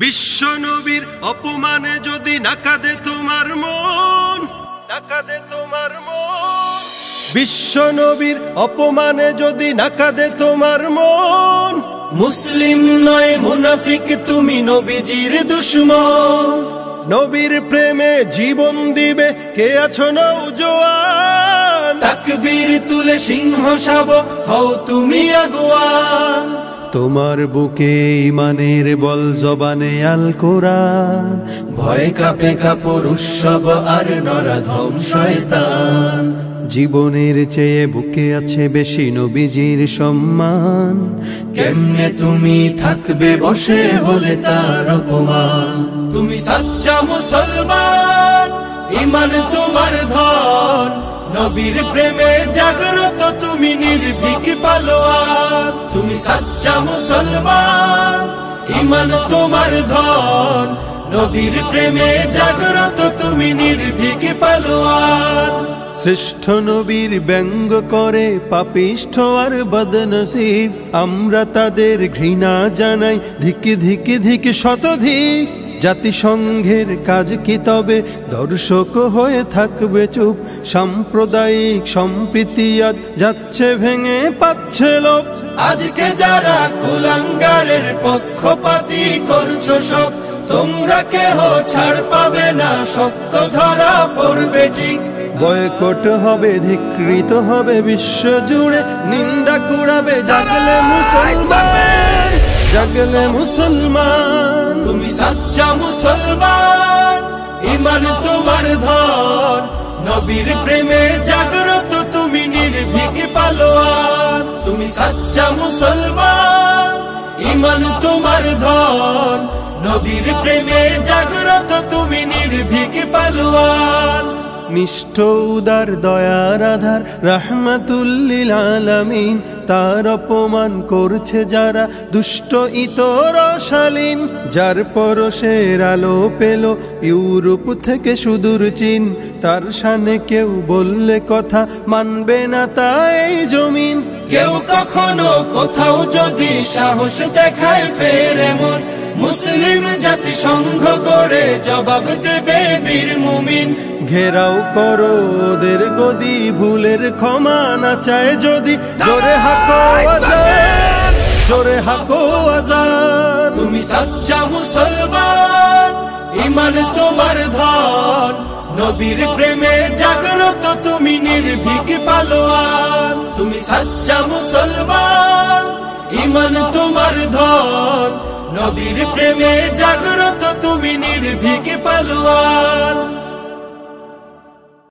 বিশ্ব নবীর অপমানে যদি না কাঁদে তোমার মন, না কাঁদে তোমার মন। বিশ্ব নবীর অপমানে যদি না কাঁদে তোমার মন, মুসলিম নয় মুনাফিক তুমি, নবীজির দুশমন। নবীর প্রেমে জীবন দিবে কে আছো নওজোয়ান, তাকবীর তুলে সিংহ শাবক হও তুমি আগুয়ান। তোমার বুকে ইমানের বল, জবানে আল কোরআন, ভয় কাঁপে কাপড় উৎসব আর নরাধম শয়তান। জীবনের চেয়ে বুকে আছে বেশি নবীজির সম্মান, কেমনে তুমি থাকবে বসে হলে তার অপমান। তুমি সাচ্চা মুসলমান, ইমান তোমার ধন, নবীর প্রেমে জাগ্রত তুমি নির্ভীক পালোয়ান। তুমি সাচ্চা মুসলমান, ইমান তোমার ধন, নবীর প্রেমে জাগ্রত তুমি নির্ভীক পালোয়ান। শ্রেষ্ঠ নবীর ব্যঙ্গ করে পাপিষ্ঠ আর বদনসিব, আমরা তাদের ঘৃণা জানাই ধিক ধিক ধিক শতধিক। জাতিসংঘের কাজ কি তবে দর্শক হয়ে থাকবে চুপ, সাম্প্রদায়িক সম্প্রীতি আজ যাচ্ছে ভেঙে পাচ্ছে লোপ। আজকে যারা কুলাঙ্গারের পক্ষপাতী করছো সব, তোমরা কেহ ছাড় পাবে না, সত্য ধরা পড়বে ঠিক। বয়কট হবে, ধিক্কৃত হবে বিশ্ব জুড়ে, নিন্দা কুড়াবে জাগলে মুসলমান, জাগলে মুসলমান। তুমি সাচ্চা মুসলমান, ইমান তোমার ধন, নবীর প্রেমে জাগ্রত তুমি নির্ভীক পালোয়ান। তুমি সাচ্চা মুসলমান, ইমান তোমার ধন, নবীর প্রেমে জাগ্রত তুমি নির্ভীক পালোয়ান। নিষ্ঠ উদার দয়ার আধার রাহমাতুল লিল আলামিন, তার অপমান করছে যারা দুষ্ট ইতর শালীন। যার পরশের আলো পেল ইউরোপ থেকে সুদূর চীন, তার শানে কেউ বললে কথা মানবে না তাই জমিন। কেউ কখনো কোথাও যদি সাহস দেখায় ফের এমন, মুসলিম জাতিসংঘ গড়ে জবাব দেবে বীর মুমিন। ঘেরাও করো ওদের গদি, ভুলের ক্ষমা না চায় যদি, জোরে হাকো আজান, জোরে হাকো আজান। তুমি সাচ্চা মুসলমান, ইমান তোমার ধন, নবীর প্রেমে জাগ্রত তুমি নির্ভীক পালোয়ান। তুমি সাচ্চা মুসলমান, ইমান তোমার ধন, নবীর প্রেমে জাগ্রত তুমি নির্ভীক পালোয়ান।